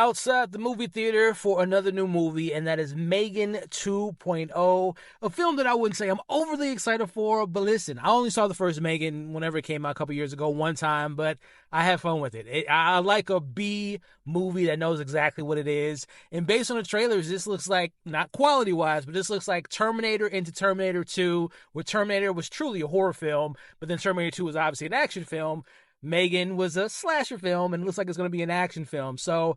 outside the movie theater for another new movie, and that is M3GAN 2.0, a film that I wouldn't say I'm overly excited for, but listen, I only saw the first M3GAN whenever it came out a couple years ago one time, but I had fun with it. I like a B movie that knows exactly what it is, and based on the trailers, this looks like, not quality-wise, but this looks like Terminator into Terminator 2, where Terminator was truly a horror film, but then Terminator 2 was obviously an action film. M3GAN was a slasher film, and it looks like it's going to be an action film. So,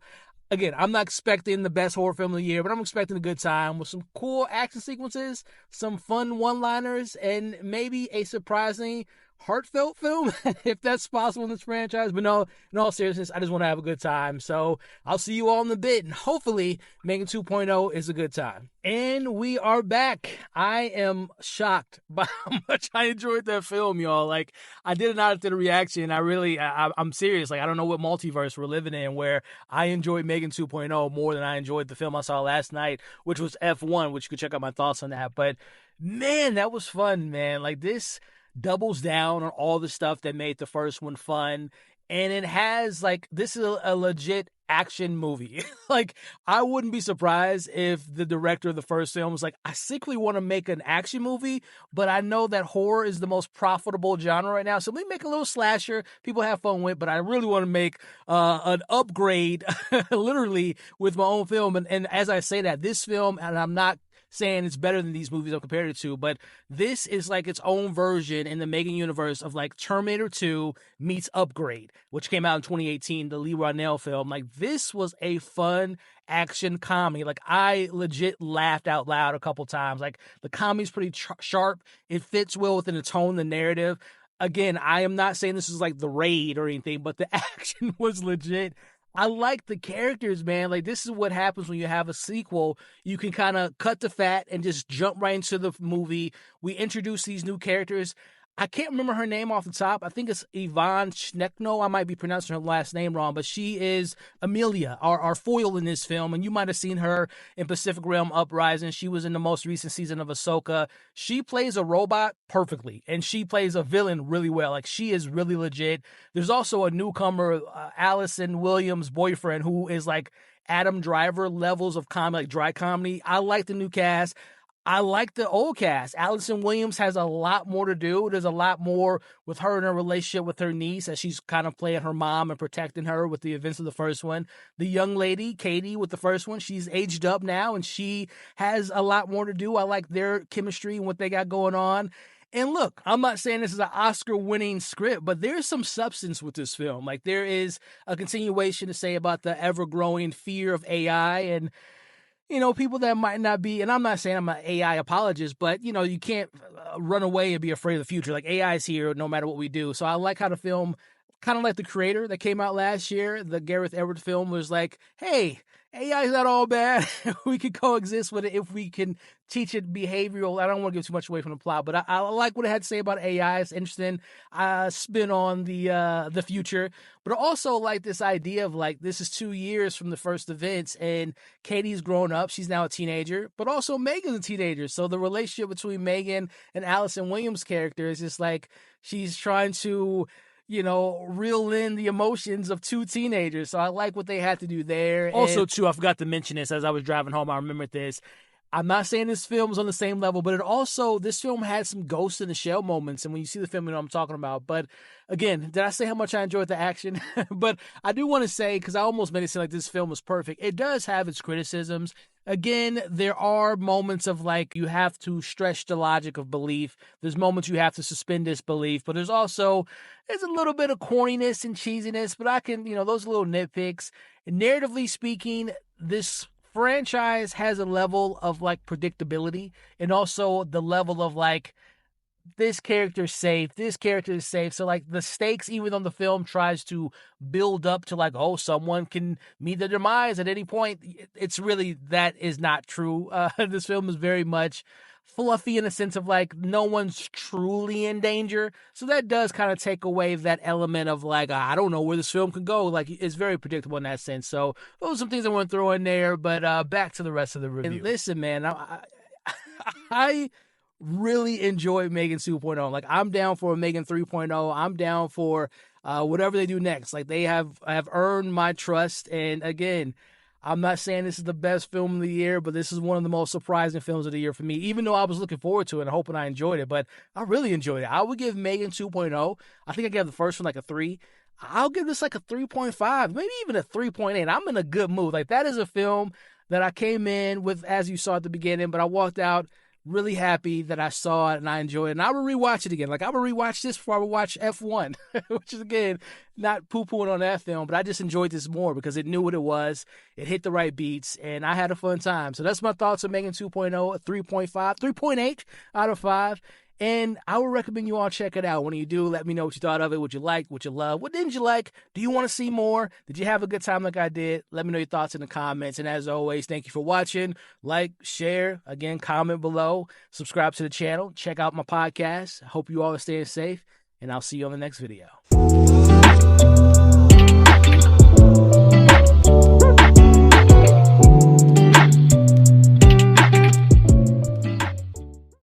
again, I'm not expecting the best horror film of the year, but I'm expecting a good time with some cool action sequences, some fun one-liners, and maybe a surprising heartfelt film, if that's possible in this franchise. But no, in all seriousness, I just want to have a good time. So I'll see you all in a bit, and hopefully M3GAN 2.0 is a good time. And we are back. I am shocked by how much I enjoyed that film, y'all. Like, I did an out-of-theater reaction. I'm serious. Like, I don't know what multiverse we're living in where I enjoyed M3GAN 2.0 more than I enjoyed the film I saw last night, which was F1, which you could check out my thoughts on that. But, man, that was fun, man. Like, this doubles down on all the stuff that made the first one fun, and it has, like, this is a legit action movie. Like, I wouldn't be surprised if the director of the first film was like, I simply want to make an action movie, but I know that horror is the most profitable genre right now, so let me make a little slasher people have fun with, but I really want to make an upgrade literally with my own film. And as I say that, this film, and I'm not saying it's better than these movies I've compared it to, but this is like its own version in the M3GAN universe of like Terminator 2 meets Upgrade, which came out in 2018, the Leroy Nell film. Like, this was a fun action comedy. Like, I legit laughed out loud a couple times. Like, the comedy's pretty sharp. It fits well within the tone, the narrative. Again, I am not saying this is like The Raid or anything, but the action was legit. I like the characters, man. Like, this is what happens when you have a sequel. You can kind of cut the fat and just jump right into the movie. We introduce these new characters. I can't remember her name off the top. I think it's Ivanna Sakhno. I might be pronouncing her last name wrong, but she is Amelia, our foil in this film, and you might have seen her in Pacific Rim Uprising. She was in the most recent season of Ahsoka. She plays a robot perfectly, and she plays a villain really well. Like, she is really legit. There's also a newcomer, Allison Williams' boyfriend, who is like Adam Driver levels of comedy, like dry comedy. I like the new cast. I like the old cast. Allison Williams has a lot more to do. There's a lot more with her and her relationship with her niece, as she's kind of playing her mom and protecting her with the events of the first one. The young lady, Katie, with the first one, she's aged up now, and she has a lot more to do. I like their chemistry and what they got going on. And look, I'm not saying this is an Oscar-winning script, but there's some substance with this film. Like, there is a continuation to say about the ever-growing fear of AI, and you know, people that might not be, and I'm not saying I'm an AI apologist, but, you know, you can't run away and be afraid of the future. Like, AI is here no matter what we do. So I like how the film, kind of like The Creator that came out last year, the Gareth Edwards film, was like, hey, AI is not all bad. We can coexist with it if we can teach it behavioral. I don't want to give too much away from the plot, but I like what it had to say about AI. It's interesting. Spin on the future, but I also like this idea of, like, this is 2 years from the first events, and Katie's grown up. She's now a teenager, but also M3GAN's a teenager. So the relationship between M3GAN and Allison Williams' character is just like, she's trying to, you know, reel in the emotions of two teenagers. So I like what they had to do there. Also, too, I forgot to mention this as I was driving home. I remembered this. I'm not saying this film is on the same level, but this film had some Ghost in the Shell moments. And when you see the film, you know what I'm talking about. But again, did I say how much I enjoyed the action? But I do want to say, because I almost made it seem like this film was perfect, it does have its criticisms. Again, there are moments of, like, you have to stretch the logic of belief. There's moments you have to suspend disbelief, but there's a little bit of corniness and cheesiness, but I can, you know, those little nitpicks. And narratively speaking, this franchise has a level of, like, predictability, and also the level of, like, this character's safe, this character is safe. So, like, the stakes, even though the film tries to build up to, like, oh, someone can meet their demise at any point, it's really, that is not true. This film is very much fluffy in a sense of, like, no one's truly in danger. So that does kind of take away that element of, like, I don't know where this film can go. Like, it's very predictable in that sense. So those are some things I want to throw in there, but back to the rest of the review. And listen, man, I really enjoyed M3GAN 2.0. Like, I'm down for M3GAN 3.0. I'm down for whatever they do next. Like, they have earned my trust. And again, I'm not saying this is the best film of the year, but this is one of the most surprising films of the year for me, even though I was looking forward to it and hoping I enjoyed it. But I really enjoyed it. I would give M3GAN 2.0, I think I gave the first one like a 3. I'll give this like a 3.5, maybe even a 3.8. I'm in a good mood. Like, that is a film that I came in with, as you saw at the beginning, but I walked out really happy that I saw it and I enjoyed it. And I will rewatch it again. Like, I will rewatch this before I would watch F1, which is, again, not poo-pooing on that film, but I just enjoyed this more because it knew what it was. It hit the right beats, and I had a fun time. So that's my thoughts on M3GAN 2.0, a 3.5, 3.8 out of 5. And I would recommend you all check it out. When you do, let me know what you thought of it, what you liked, what you loved. What didn't you like? Do you want to see more? Did you have a good time like I did? Let me know your thoughts in the comments. And as always, thank you for watching. Like, share, again, comment below. Subscribe to the channel. Check out my podcast. I hope you all are staying safe. And I'll see you on the next video.